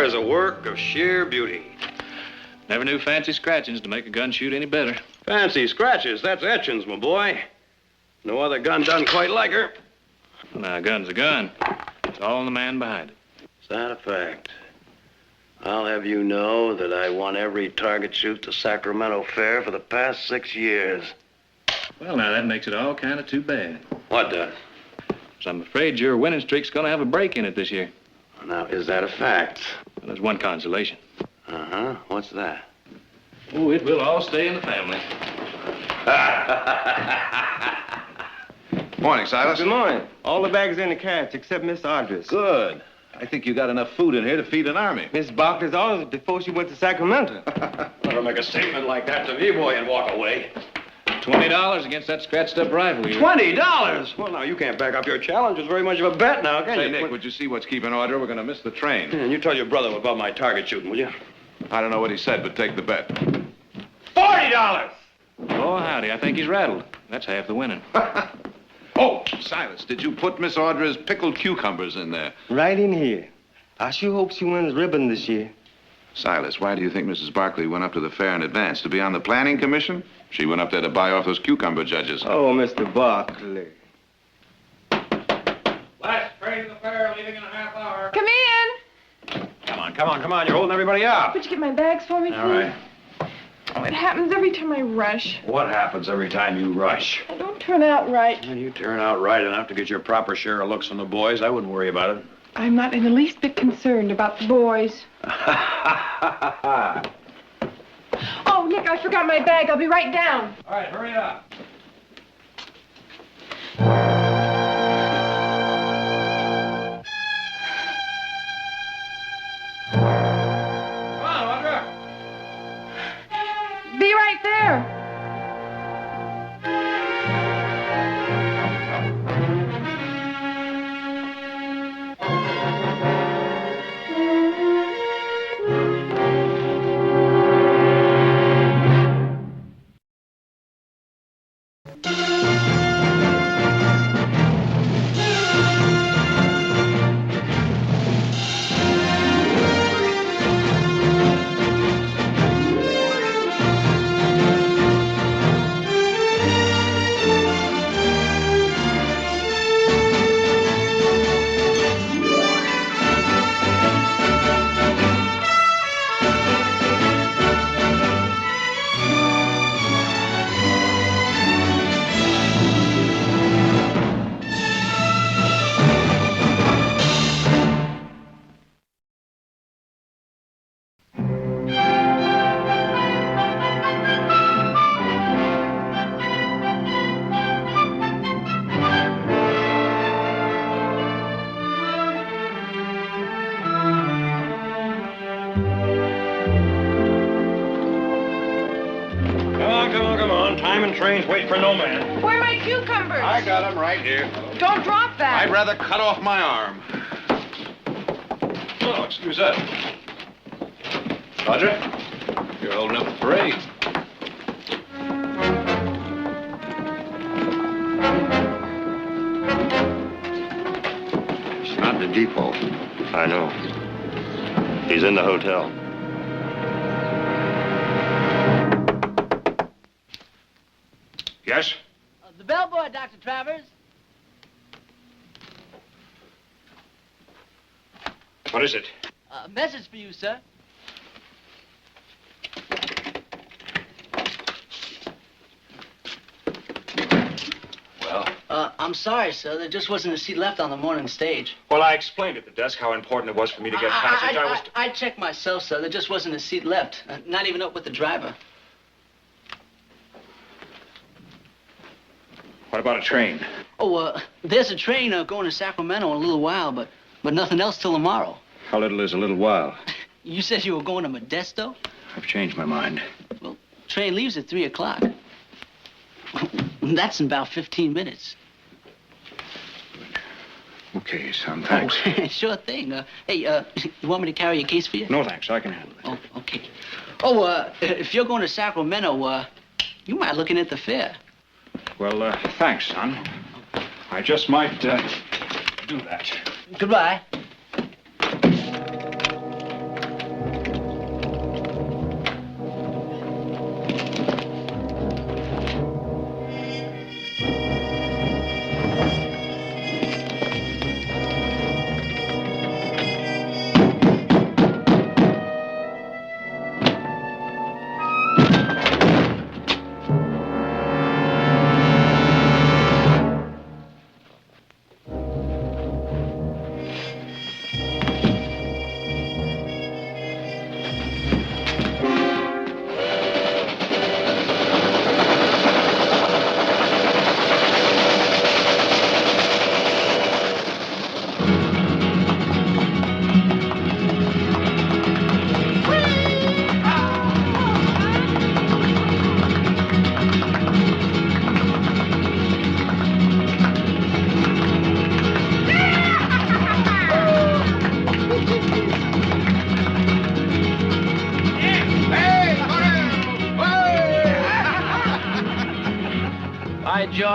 is a work of sheer beauty. Never knew fancy scratchings to make a gun shoot any better. Fancy scratches, that's etchings, my boy. No other gun done quite like her. Well, now, a gun's a gun. It's all in the man behind it. Is that a fact? I'll have you know that I won every target shoot the Sacramento Fair for the past 6 years. Well, now, that makes it all kind of too bad. What does? 'Cause I'm afraid your winning streak's gonna have a break in it this year. Now, is that a fact? Well, there's one consolation. Uh-huh. What's that? Oh, it will all stay in the family. Morning, Silas. Good morning. All the bags in the carriage except Miss Audrey's. Good. I think you got enough food in here to feed an army. Miss Barker's orders before she went to Sacramento. Never make a statement like that to me, boy, and walk away. $20 against that scratched-up rifle. $20? Well, now, you can't back up your challenge. It's very much of a bet now, can Say, you? Nick, would you see what's keeping order? We're going to miss the train. And you tell your brother about my target shooting, will you? I don't know what he said, but take the bet. $40! Oh, howdy. I think he's rattled. That's half the winning. Oh, Silas, did you put Miss Audrey's pickled cucumbers in there? Right in here. I sure hope she wins ribbon this year. Silas, why do you think Mrs. Barkley went up to the fair in advance? To be on the planning commission? She went up there to buy off those cucumber judges. Oh, Mr. Barkley. Last train to the fair, leaving in a half hour. Come in. Come on. You're holding everybody up. Would you get my bags for me, please? All right. Oh, it happens every time I rush. What happens every time you rush? I don't turn out right. When you turn out right enough to get your proper share of looks from the boys, I wouldn't worry about it. I'm not in the least bit concerned about the boys. Oh, Nick, I forgot my bag. I'll be right down. All right, hurry up. Come on, Audra. Be right there. Come on. Time and trains wait for no man. Where are my cucumbers? I got them right here. Don't drop that. I'd rather cut off my arm. Oh, excuse that. Audrey, you're holding up a parade. It's not the depot. I know. He's in the hotel. Yes? The bellboy, Dr. Travers. What is it? A message for you, sir. Well? I'm sorry, sir. There just wasn't a seat left on the morning stage. Well, I explained at the desk how important it was for me to get passage. I checked myself, sir. There just wasn't a seat left. Not even up with the driver. What about a train? Oh, there's a train going to Sacramento in a little while, but nothing else till tomorrow. How little is a little while? You said you were going to Modesto? I've changed my mind. Well, train leaves at 3 o'clock. That's in about 15 minutes. Okay, son, thanks. Sure thing. Hey, you want me to carry your case for you? No, thanks. I can handle it. Oh, okay. Oh, if you're going to Sacramento, you might look in at the fair. Well, thanks, son. I just might, do that. Goodbye.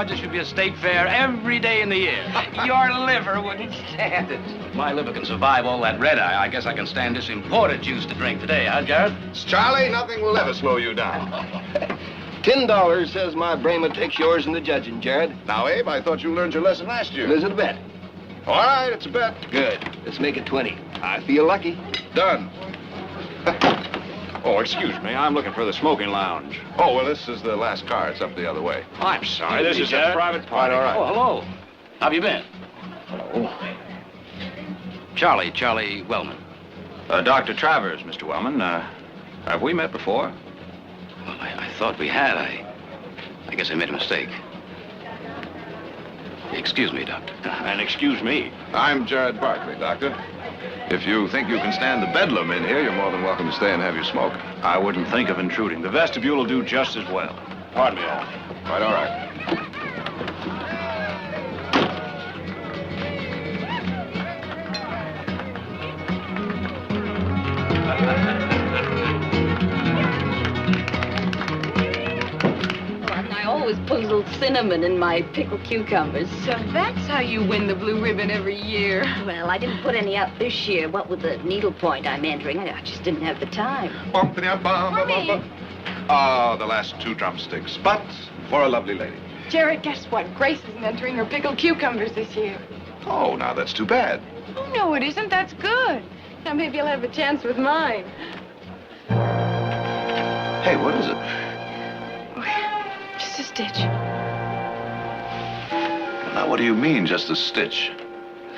largest should be a state fair every day in the year. Your liver wouldn't stand it. My liver can survive all that red eye. I guess I can stand this imported juice to drink today, huh, Jared? Charlie, nothing will ever slow you down. $10 says my Brahma takes yours in the judging, Jared. Now, Abe, I thought you learned your lesson last year. Is it a bet? All right, it's a bet. Good. Let's make it 20. I feel lucky. Done. Oh, excuse me. I'm looking for the smoking lounge. Oh, well, this is the last car. It's up the other way. I'm sorry. This is a Jared. private party. All right. Oh, hello. How have you been? Hello. Charlie Wellman. Dr. Travers, Mr. Wellman. Have we met before? Well, I thought we had. I guess I made a mistake. Excuse me, Doctor. And excuse me. I'm Jared Barkley, Doctor. If you think you can stand the bedlam in here, you're more than welcome to stay and have your smoke. I wouldn't think of intruding. The vestibule will do just as well. Pardon me, all. Right, all right. I always put a little cinnamon in my pickled cucumbers. So that's how you win the blue ribbon every year. Well, I didn't put any out this year. What with the needlepoint I'm entering, I just didn't have the time. Oh, the last 2 drumsticks, but for a lovely lady. Jared, guess what? Grace isn't entering her pickled cucumbers this year. Oh, now that's too bad. Oh, no, it isn't. That's good. Now maybe I'll have a chance with mine. Hey, what is it? Just a stitch. Now, what do you mean, just a stitch?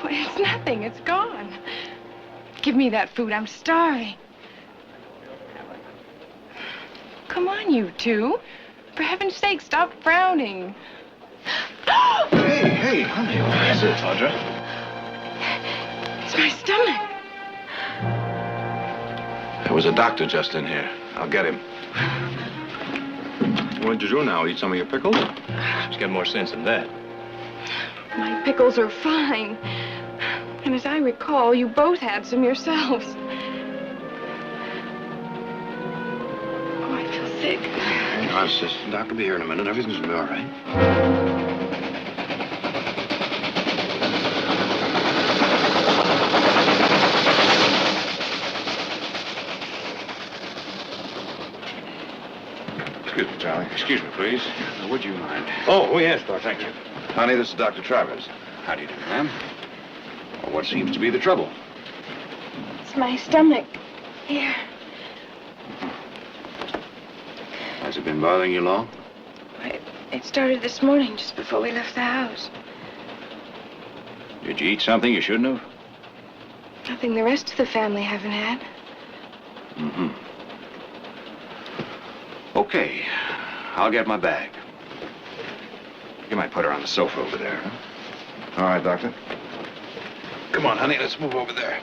Well, it's nothing. It's gone. Give me that food. I'm starving. Come on, you two. For heaven's sake, stop frowning. Hey, honey, what is it, Audra? It's my stomach. There was a doctor just in here. I'll get him. What did you do now? Eat some of your pickles? Just get more sense than that. My pickles are fine. And as I recall, you both had some yourselves. Oh, I feel sick. Our assistant doctor will be here in a minute. Everything's gonna be all right. Excuse me, Charlie. Excuse me, please. Would you mind? Oh, yes, doctor. Thank you. Honey, this is Dr. Travers. How do you do, ma'am? Well, what seems to be the trouble? It's my stomach. Here. Has it been bothering you long? It started this morning, just before we left the house. Did you eat something you shouldn't have? Nothing the rest of the family haven't had. Mm-hmm. Okay. I'll get my bag. You might put her on the sofa over there, huh? All right, Doctor. Come on, honey, let's move over there.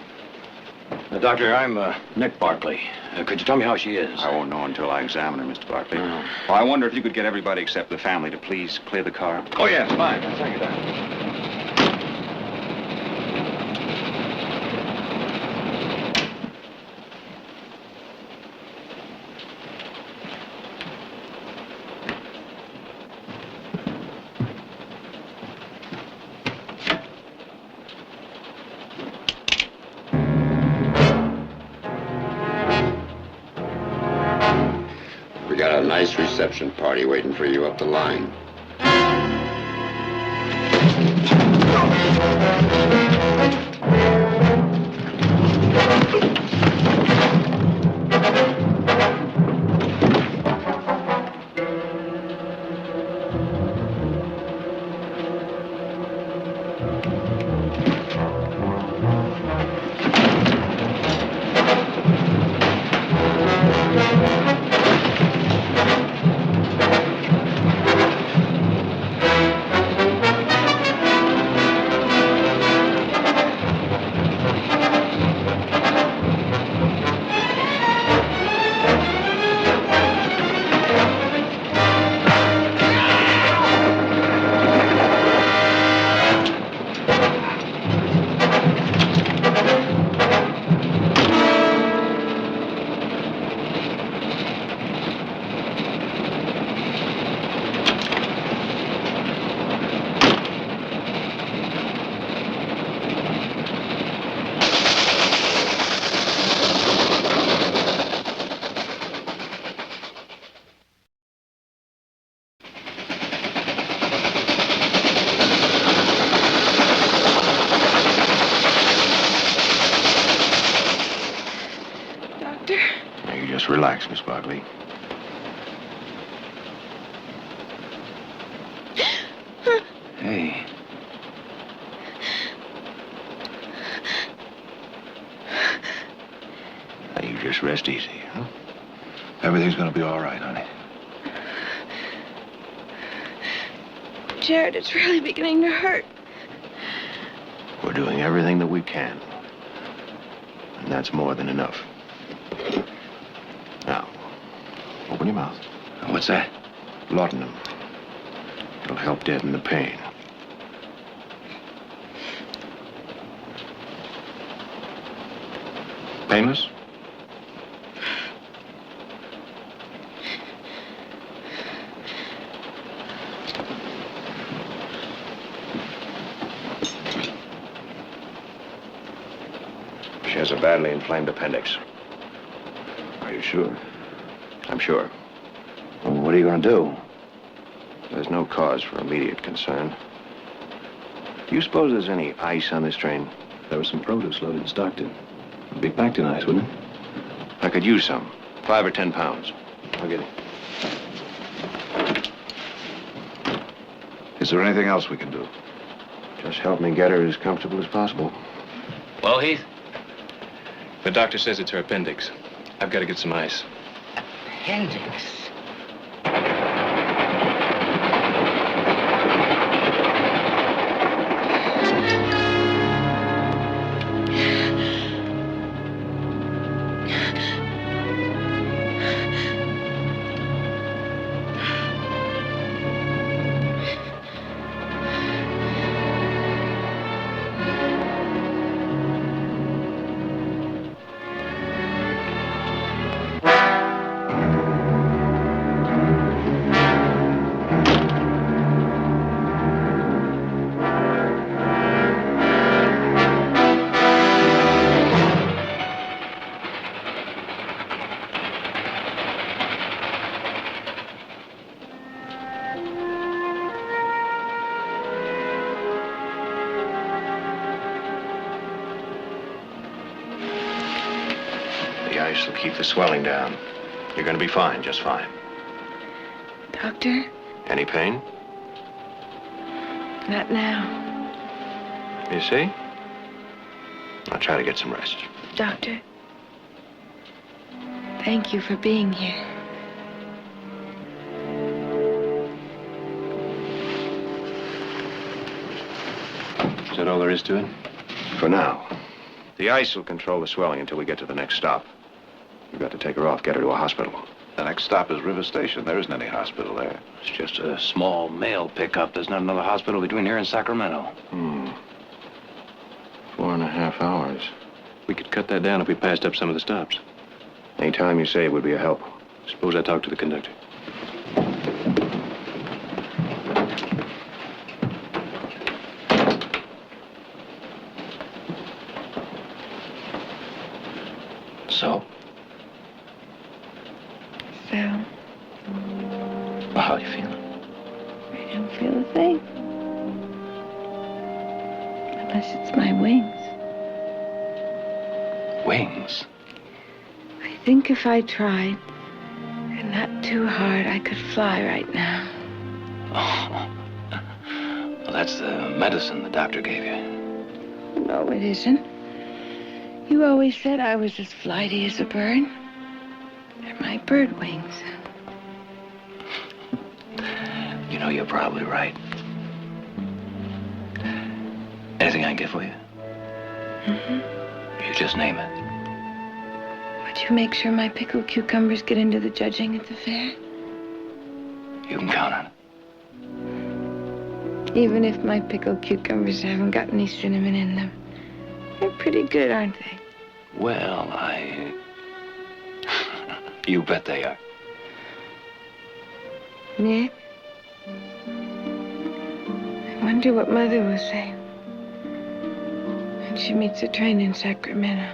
Doctor, I'm Nick Barkley. Could you tell me how she is? I won't know until I examine her, Mr. Barkley. Oh. Well, I wonder if you could get everybody except the family to please clear the car. Oh, yes, fine. Thank you, Doctor. We got a nice reception party waiting for you up the line. relax, Miss Barkley. Hey. Now you just rest easy, huh? Everything's gonna be all right, honey. Jared, it's really beginning to hurt. We're doing everything that we can. And that's more than enough. Now, open your mouth. What's that? Laudanum. It'll help deaden the pain. Painless? She has a badly inflamed appendix. Are you sure? I'm sure. Well, what are you going to do? There's no cause for immediate concern. Do you suppose there's any ice on this train? There was some produce loaded in Stockton. It'd be packed in ice, wouldn't it? I could use some. 5 or 10 pounds. I'll get it. Is there anything else we can do? Just help me get her as comfortable as possible. Well, Heath? The doctor says it's her appendix. I've got to get some ice. Appendix. The ice will keep the swelling down. You're going to be fine, just fine. Doctor? Any pain? Not now. You see? I'll try to get some rest. Doctor, thank you for being here. Is that all there is to it? For now. The ice will control the swelling until we get to the next stop. We've got to take her off, get her to a hospital. The next stop is River Station. There isn't any hospital there. It's just a small mail pickup. There's not another hospital between here and Sacramento. 4.5 hours. We could cut that down if we passed up some of the stops. Any time you save would be a help. Suppose I talk to the conductor. So? So, Well, how are you feeling? I don't feel a thing. Unless it's my wings. Wings? I think if I tried, and not too hard, I could fly right now. Oh. Well, that's the medicine the doctor gave you. No, it isn't. You always said I was as flighty as a bird. They're my bird wings. You know, you're probably right. Anything I can get for you? Mm-hmm. You just name it. Would you make sure my pickled cucumbers get into the judging at the fair? You can count on it. Even if my pickled cucumbers haven't got any cinnamon in them. They're pretty good, aren't they? Well, You bet they are. Nick? I wonder what Mother will say when she meets the train in Sacramento.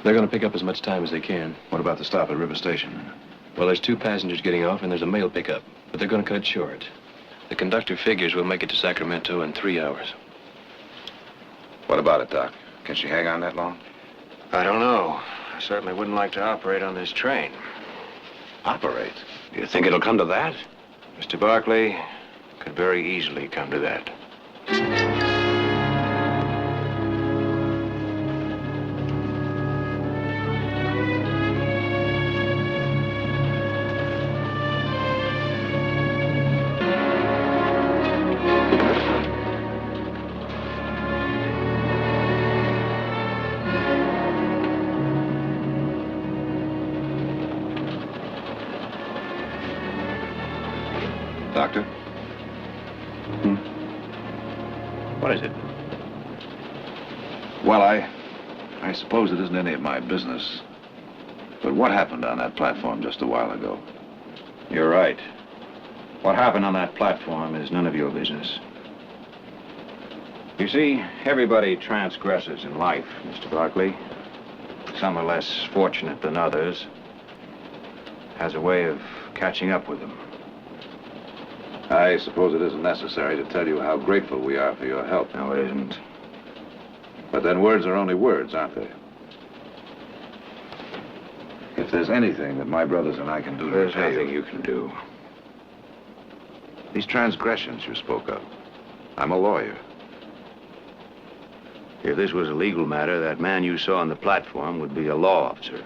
They're going to pick up as much time as they can. What about the stop at River Station? Well, there's 2 passengers getting off, and there's a mail pickup. But they're going to cut it short. The conductor figures we'll make it to Sacramento in 3 hours. What about it, Doc? Can she hang on that long? I don't know. I certainly wouldn't like to operate on this train. Operate? Do you think it'll come to that? Mr. Barkley, could very easily come to that. Doctor? What is it? Well, I suppose it isn't any of my business. But what happened on that platform just a while ago? You're right. What happened on that platform is none of your business. You see, everybody transgresses in life, Mr. Barkley. Some are less fortunate than others. Has a way of catching up with them. I suppose it isn't necessary to tell you how grateful we are for your help. No, it isn't. But then words are only words, aren't they? If there's anything that my brothers and I can do to There's repay nothing you... you can do. These transgressions you spoke of. I'm a lawyer. If this was a legal matter, that man you saw on the platform would be a law officer.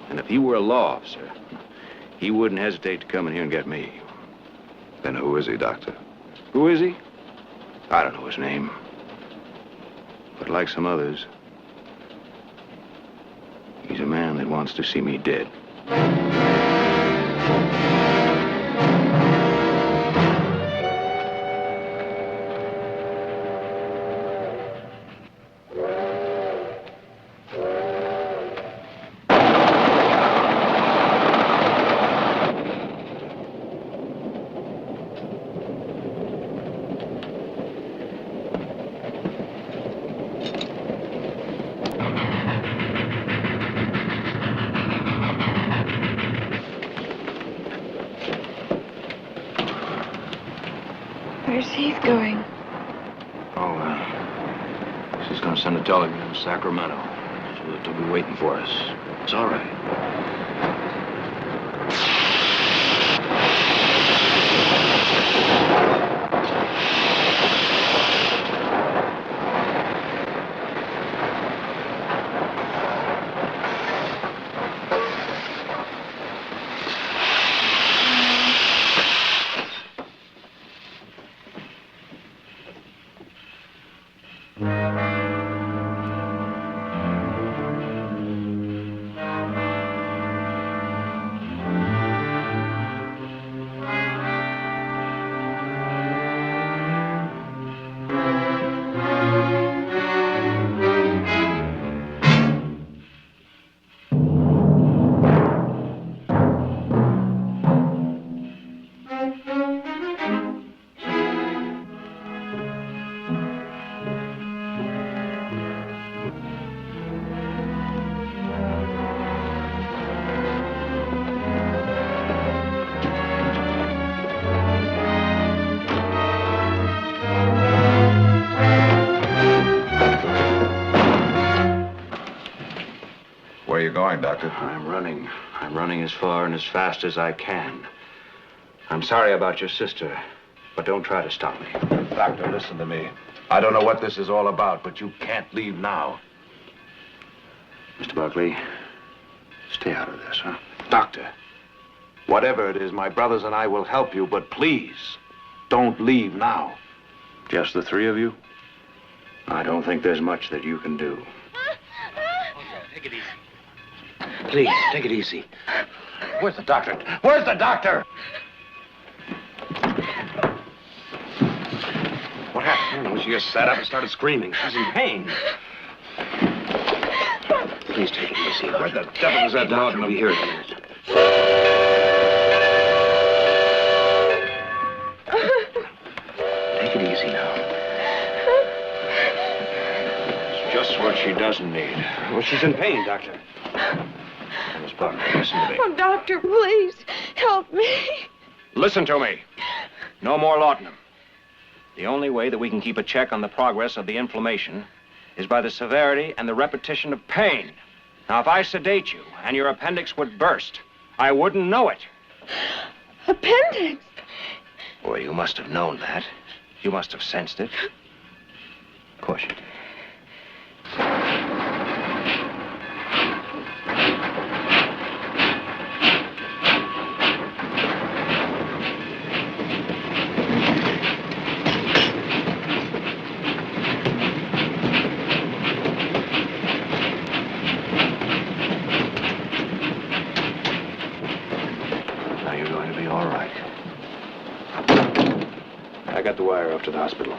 And if he were a law officer, he wouldn't hesitate to come in here and get me. Then who is he, Doctor? Who is he? I don't know his name. But like some others, he's a man that wants to see me dead. Where's Heath going? She's going to send a telegram to Sacramento so that they'll be waiting for us. It's all right. Where are you going, Doctor? I'm running. I'm running as far and as fast as I can. I'm sorry about your sister, but don't try to stop me. Doctor, listen to me. I don't know what this is all about, but you can't leave now. Mr. Barkley, stay out of this, huh? Doctor, whatever it is, my brothers and I will help you, but please, don't leave now. Just the 3 of you? I don't think there's much that you can do. Take it easy. Please, take it easy. Where's the doctor? Where's the doctor? What happened? She just sat up and started screaming. She's in pain. Please take it easy. Where the devil is that doctor? I'll be here in a minute. Take it easy now. It's just what she doesn't need. Well, she's in pain, Doctor. Miss Barkley, listen to me. Oh, doctor, please help me. Listen to me. No more laudanum. The only way that we can keep a check on the progress of the inflammation is by the severity and the repetition of pain. Now, if I sedate you and your appendix would burst, I wouldn't know it. Appendix? Boy, you must have known that. You must have sensed it. Of course you did. I got the wire off to the hospital.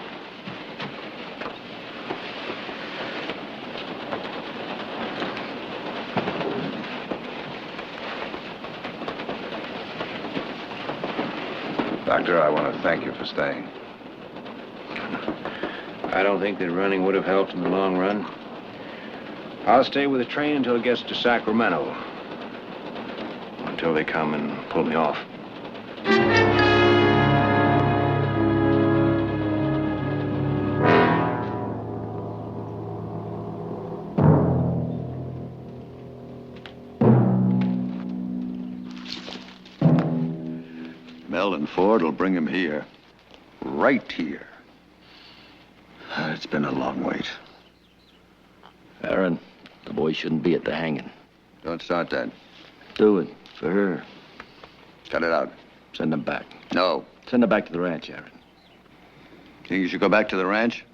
Doctor, I want to thank you for staying. I don't think that running would have helped in the long run. I'll stay with the train until it gets to Sacramento. Until they come and pull me off. Mel and Ford will bring him here. Right here. It's been a long wait. Aaron, the boy shouldn't be at the hanging. Don't start that. Do it for her. Cut it out. Send them back. No. Send them back to the ranch, Aaron. Think you should go back to the ranch?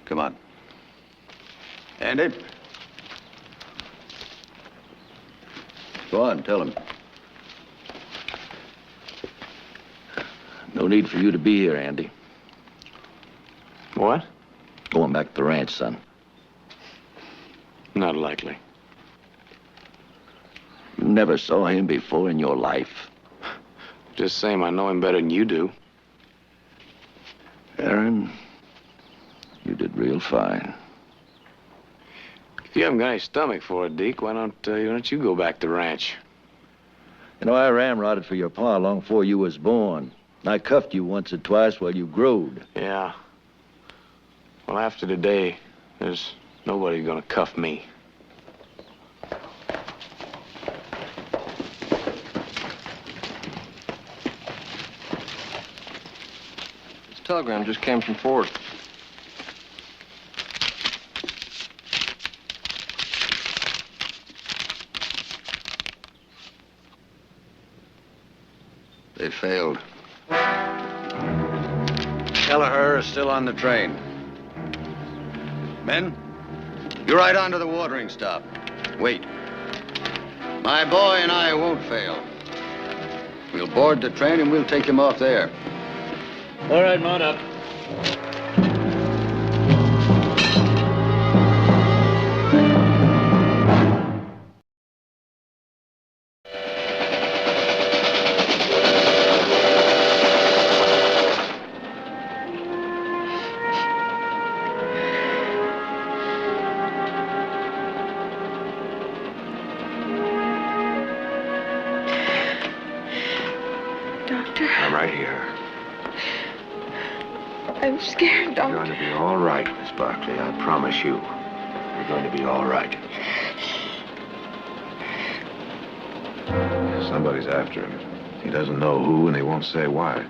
Come on. Andy? Go on, tell him. No need for you to be here, Andy. What? Going back to the ranch, son. Not likely. You never saw him before in your life. Just same, I know him better than you do. Aaron, you did real fine. If you haven't got any stomach for it, Deke, why don't you go back to the ranch? You know, I ramrodded for your pa long before you was born. And I cuffed you once or twice while you growed. Yeah. Well, after today, there's nobody gonna cuff me. This telegram just came from Ford. They failed. Kelleher is still on the train. Men, you ride on to the watering stop. Wait. My boy and I won't fail. We'll board the train and we'll take him off there. All right, mount up. I'm right here. I'm scared, You're Doctor. going to be all right, Miss Barkley. I promise you. You're going to be all right. Somebody's after him. He doesn't know who, and he won't say why.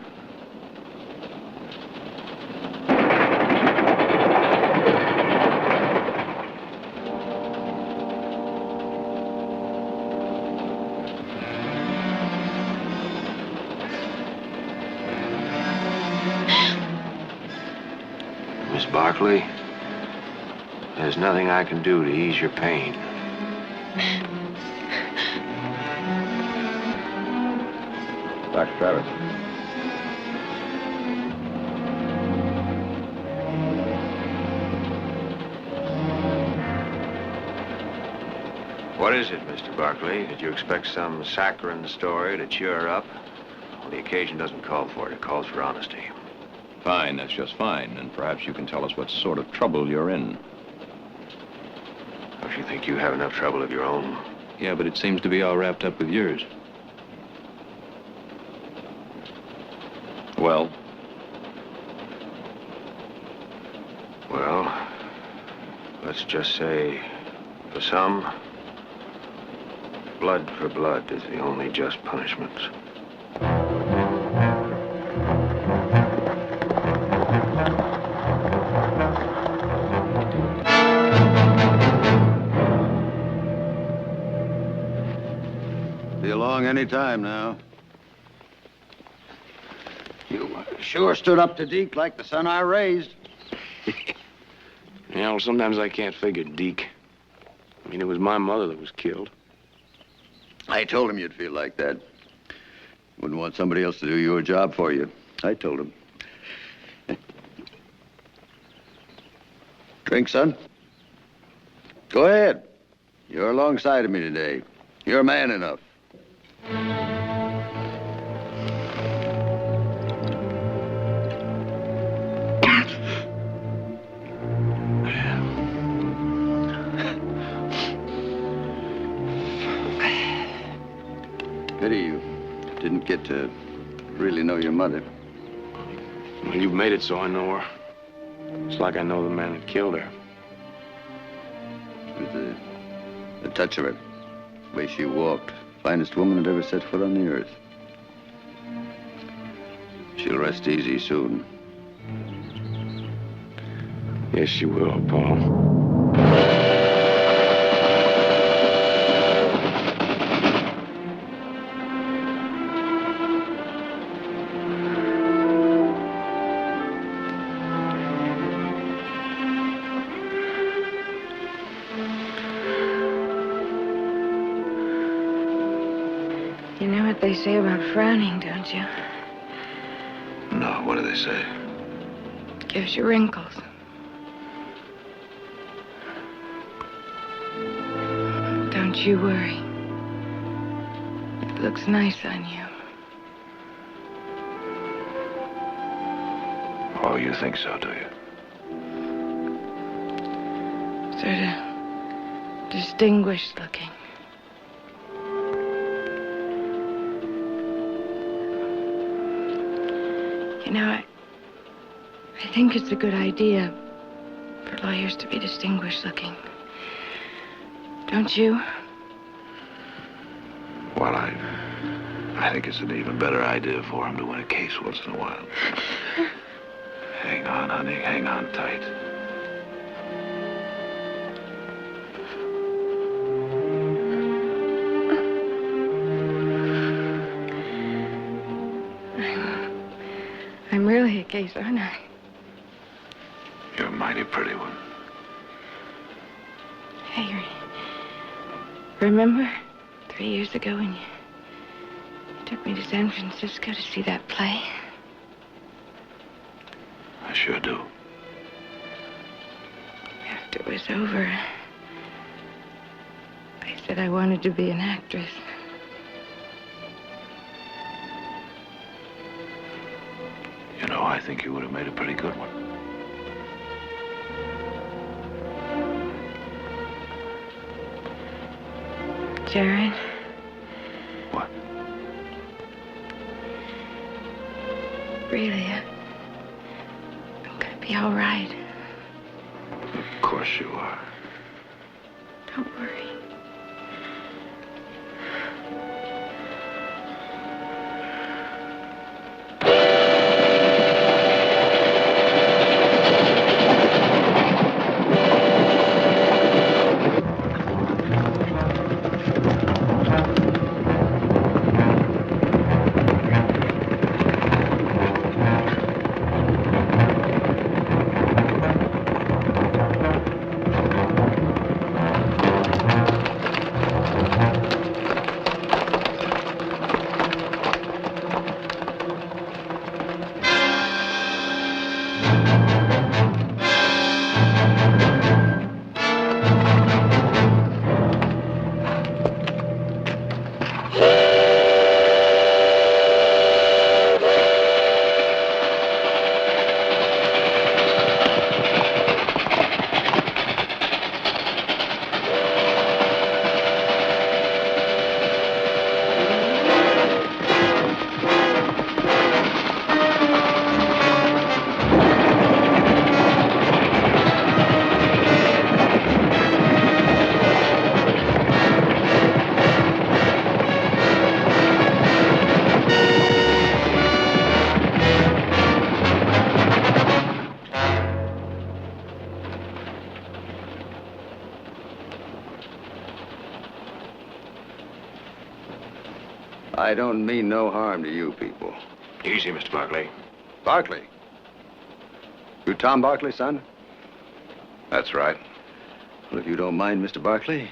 Miss Barkley, there's nothing I can do to ease your pain. Dr. Travis. What is it, Mr. Barkley? Did you expect some saccharine story to cheer her up? Well, the occasion doesn't call for it. It calls for honesty. Fine, that's just fine. And perhaps you can tell us what sort of trouble you're in. if you think you have enough trouble of your own. Yeah, but it seems to be all wrapped up with yours. Well? Well, let's just say, for some, blood for blood is the only just punishment. Be along any time now. You sure stood up to Deke like the son I raised. Yeah, well, sometimes I can't figure Deke. I mean, it was my mother that was killed. I told him you'd feel like that. Wouldn't want somebody else to do your job for you. I told him. Drink, son? Go ahead. You're alongside of me today. You're man enough. Pity you didn't get to really know your mother. Well, you've made it so I know her. It's like I know the man that killed her. With the touch of her, the way she walked, finest woman that ever set foot on the earth. She'll rest easy soon. Yes, she will, Paul. You know what they say about frowning, don't you? No, what do they say? Gives you wrinkles. Don't you worry. It looks nice on you. Oh, you think so, do you? Sort of distinguished looking. You know, I think it's a good idea for lawyers to be distinguished looking. Don't you? Well, I think it's an even better idea for him to win a case once in a while. Hang on, honey. Hang on tight. I'm really a case, aren't I? You're a mighty pretty one. Hey, remember 3 years ago when you took me to San Francisco to see that play? I sure do. After it was over, I said I wanted to be an actress. You know, I think you would have made a pretty good one. Jared? What? Really, I'm gonna be all right. Of course you are. Don't worry. I don't mean no harm to you people. Easy, Mr. Barkley. Barkley? You Tom Barkley, son? That's right. Well, if you don't mind, Mr. Barkley,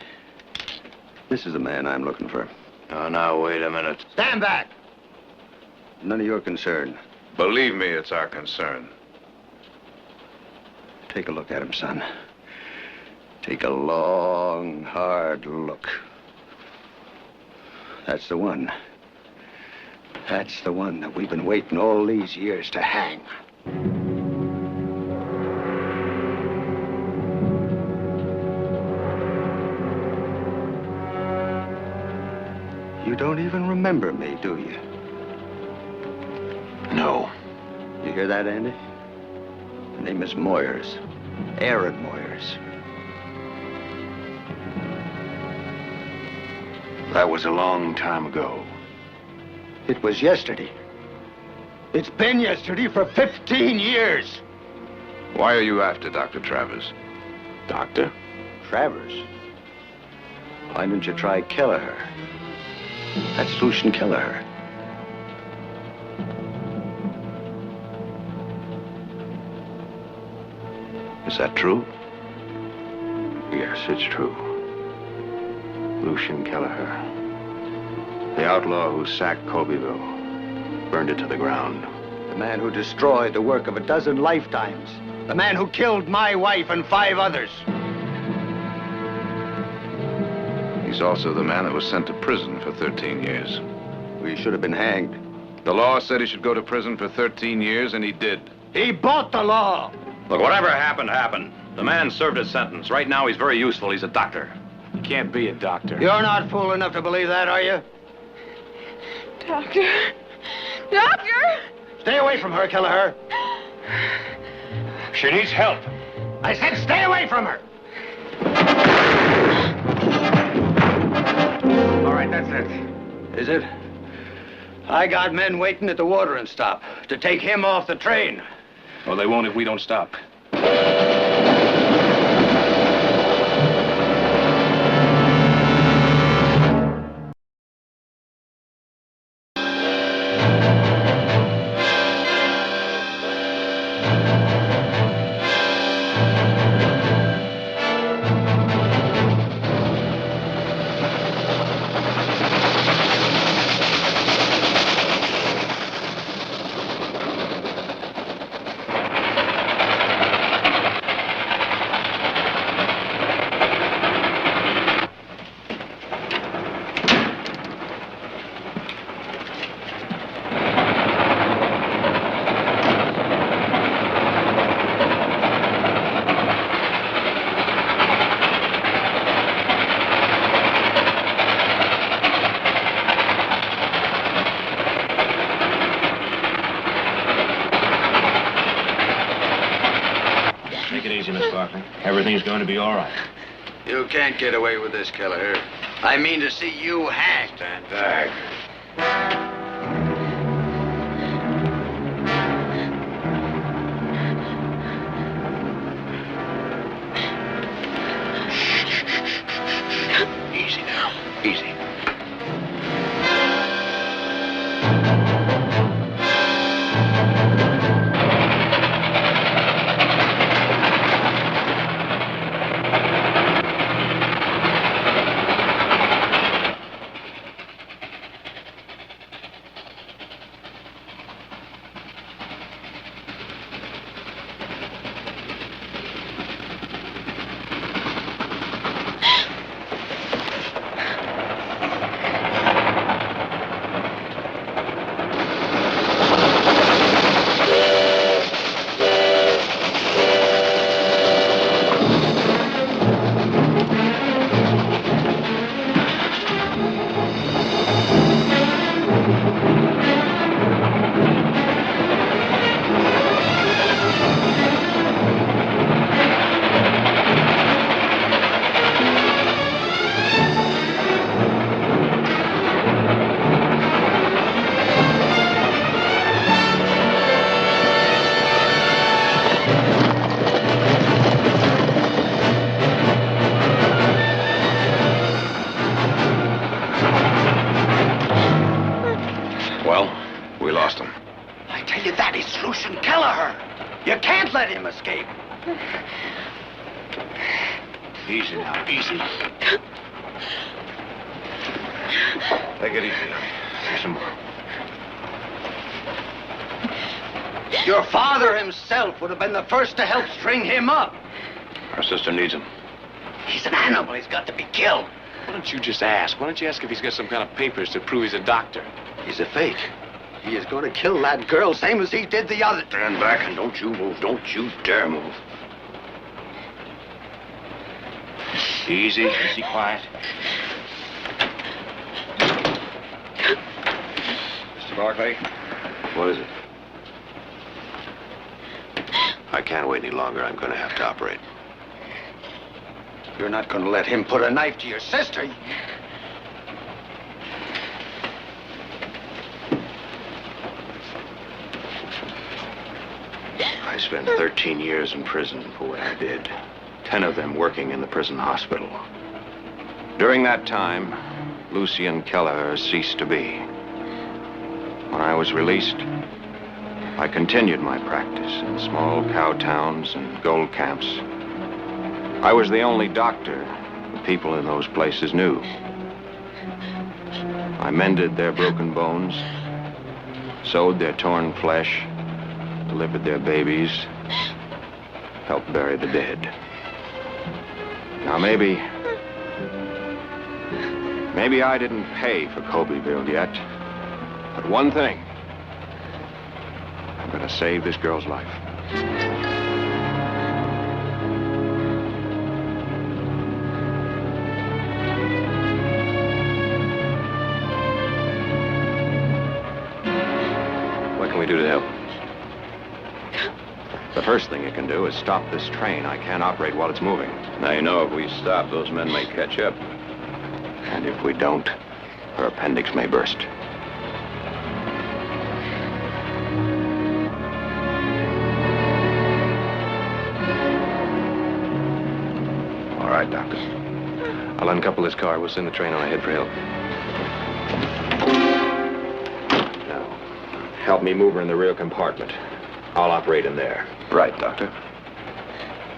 this is the man I'm looking for. Oh, now, wait a minute. Stand back! None of your concern. Believe me, it's our concern. Take a look at him, son. Take a long, hard look. That's the one. That's the one that we've been waiting all these years to hang. You don't even remember me, do you? No. You hear that, Andy? The name is Moyers. Aaron Moyers. That was a long time ago. It was yesterday. It's been yesterday for 15 years. Why are you after Dr. Travers? Doctor? Travers? Why didn't you try Kelleher? That's Lucian Kelleher. Is that true? Yes, it's true. Lucian Kelleher. The outlaw who sacked Colbyville. Burned it to the ground. The man who destroyed the work of a dozen lifetimes. The man who killed my wife and 5 others. He's also the man that was sent to prison for 13 years. We should have been hanged. The law said he should go to prison for 13 years, and he did. He bought the law. Look, whatever happened, happened. The man served his sentence. Right now, he's very useful. He's a doctor. He can't be a doctor. You're not fool enough to believe that, are you? Doctor! Doctor! Stay away from her, Kelleher. She needs help. I said stay away from her. All right, that's it. Is it? I got men waiting at the watering stop to take him off the train. Well, they won't if we don't stop. Take it easy, Miss Barkley. Everything's going to be all right. You can't get away with this, Kelleher. I mean to see you hanged. Stand back. Easy now. Easy. I tell you, that is Lucian Kelleher. You can't let him escape. Easy now, easy. Take it easy, honey. Here's some more. Your father himself would have been the first to help string him up. Our sister needs him. He's an animal. He's got to be killed. Why don't you just ask? Why don't you ask if he's got some kind of papers to prove he's a doctor? He's a fake. He is going to kill that girl, same as he did the other. Stand back and don't you move. Don't you dare move. Easy, easy, quiet. Mr. Barclay? What is it? I can't wait any longer. I'm going to have to operate. You're not going to let him put a knife to your sister. I spent 13 years in prison for what I did. 10 of them working in the prison hospital. During that time, Lucian Kelleher ceased to be. When I was released, I continued my practice in small cow towns and gold camps. I was the only doctor the people in those places knew. I mended their broken bones, sewed their torn flesh, delivered their babies, helped bury the dead. Now, maybe I didn't pay for Colbyville yet, but one thing, I'm gonna save this girl's life. What can we do to help? The first thing you can do is stop this train. I can't operate while it's moving. Now, you know, if we stop, those men may catch up. And if we don't, her appendix may burst. All right, Doctor. I'll uncouple this car. We'll send the train on ahead for help. Now, help me move her in the rear compartment. I'll operate in there. Right, Doctor.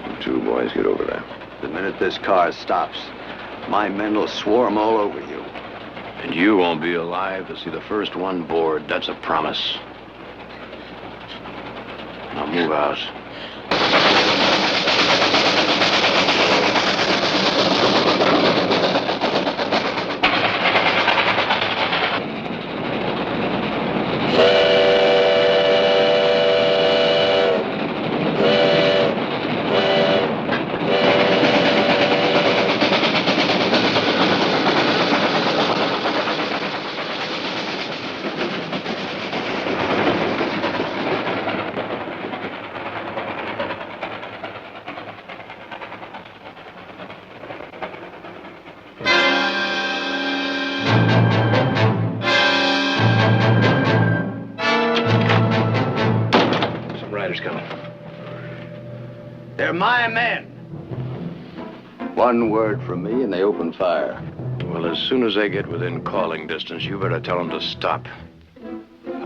You two boys get over there. The minute this car stops, my men will swarm all over you. And you won't be alive to see the first one board. That's a promise. Now move out. They're my men. One word from me and they open fire. Well, as soon as they get within calling distance, you better tell them to stop.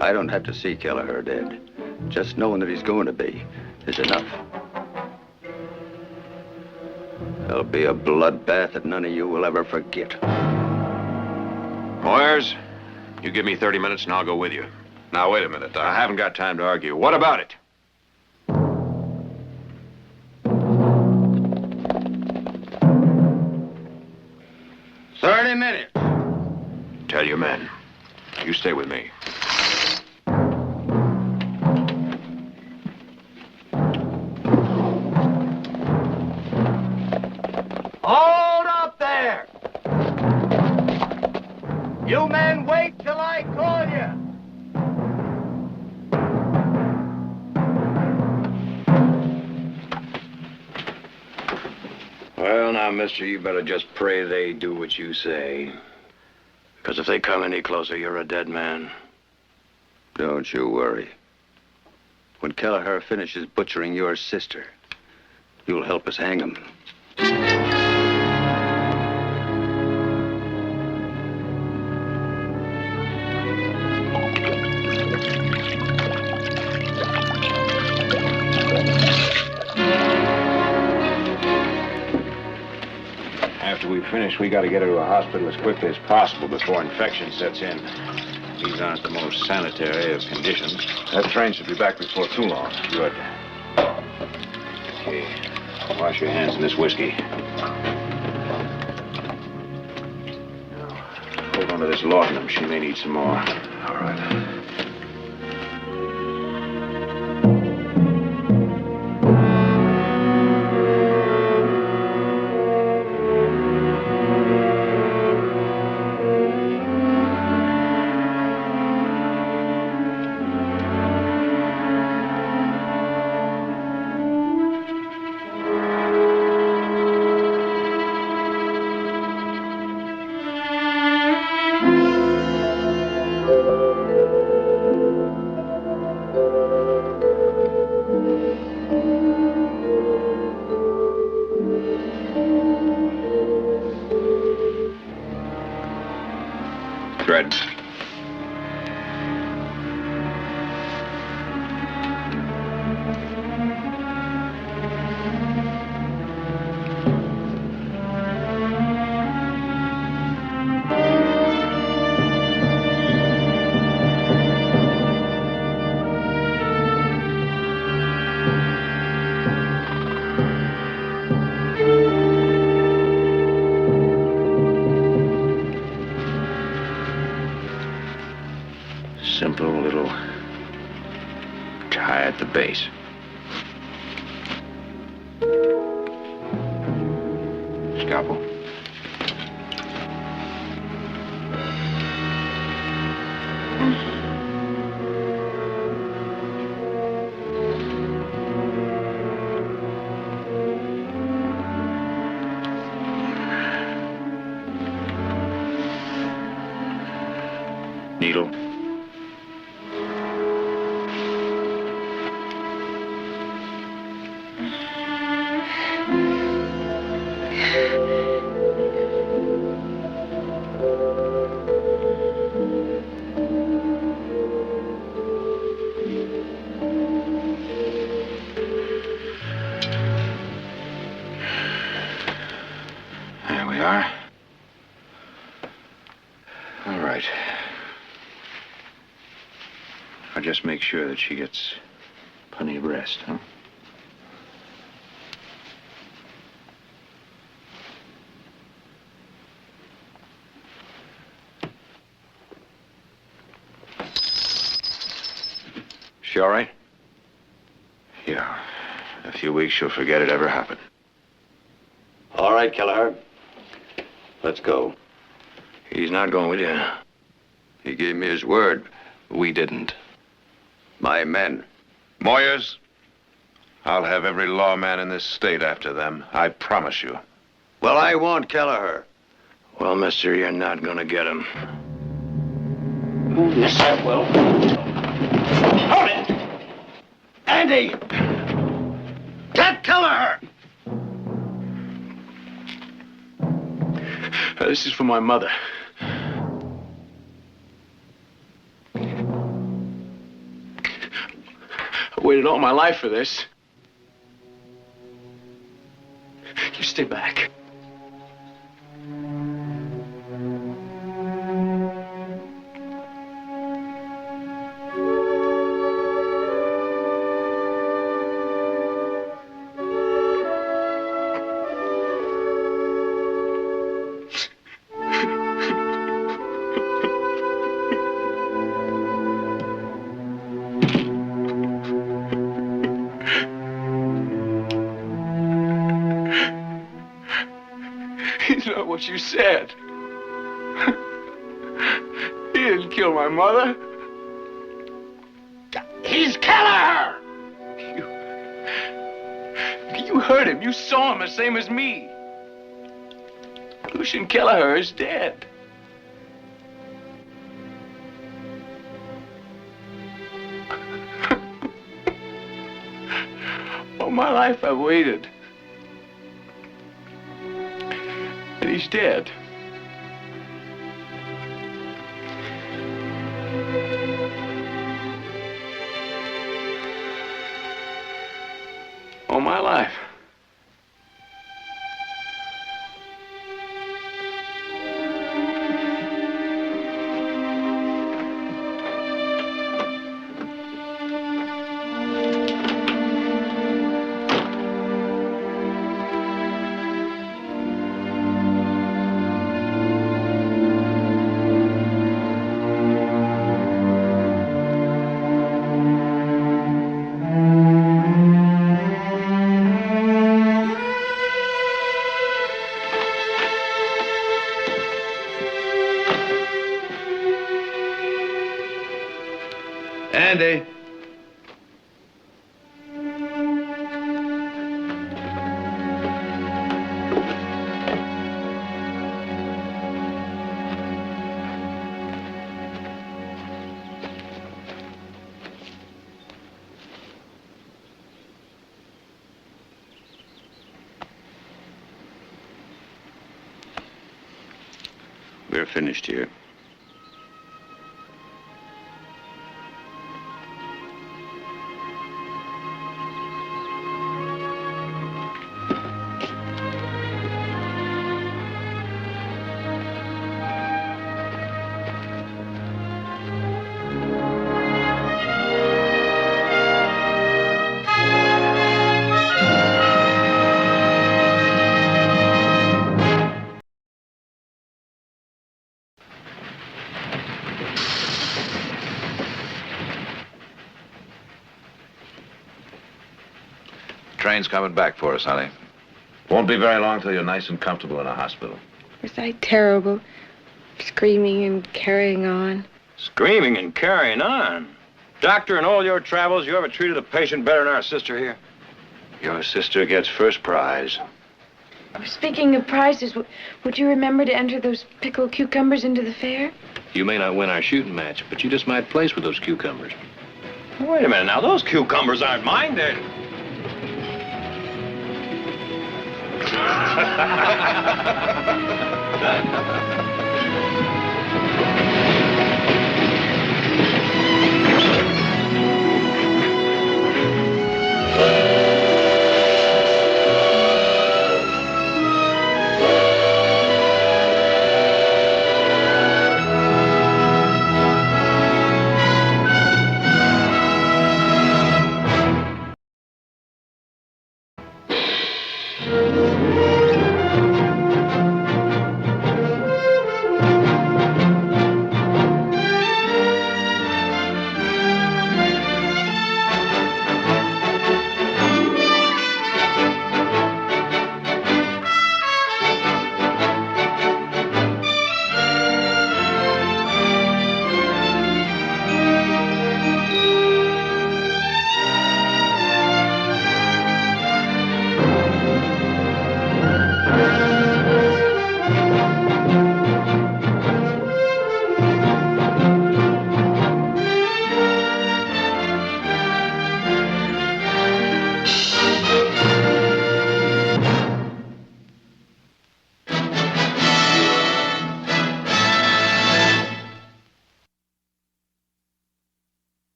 I don't have to see Kelleher dead. Just knowing that he's going to be is enough. There'll be a bloodbath that none of you will ever forget. Moyers, you give me 30 minutes and I'll go with you. Now, wait a minute. I haven't got time to argue. What about it? Minutes. Tell your men. You stay with me. Hold up there! You men wait till I call you. Well, now, mister, you better just pray they do what you say. Because if they come any closer, you're a dead man. Don't you worry. When Kelleher finishes butchering your sister, you'll help us hang him. finished, we got to get her to a hospital as quickly as possible before infection sets in. These aren't the most sanitary of conditions. That train should be back before too long. Good. Okay. Wash your hands in this whiskey. Now, hold on to this laudanum. She may need some more. All right. Thread. Simple little tie at the base. Scalpel. Needle. There we are. All right. I'll just make sure that she gets plenty of rest, huh? She all right? Yeah. In a few weeks, she'll forget it ever happened. All right, Kelleher. Let's go. He's not going with you. He gave me his word. We didn't. My men. Moyers, I'll have every lawman in this state after them. I promise you. Well, I want Kelleher. Well, mister, you're not gonna get him. Oh, yes, I will. Hold it! Andy! Get Kelleher! This is for my mother. I waited all my life for this. You stay back. It's not what you said. He didn't kill my mother. He's Kelleher! You heard him. You saw him the same as me. Lucian Kelleher is dead. All my life I've waited. And he's dead. All my life. we're finished here. Train's coming back for us, honey. Won't be very long till you're nice and comfortable in a hospital. Was I terrible? Screaming and carrying on. Screaming and carrying on? Doctor, in all your travels, you ever treated a patient better than our sister here? Your sister gets first prize. Speaking of prizes, would you remember to enter those pickled cucumbers into the fair? You may not win our shooting match, but you just might place with those cucumbers. Wait a minute now, those cucumbers aren't mine, they're...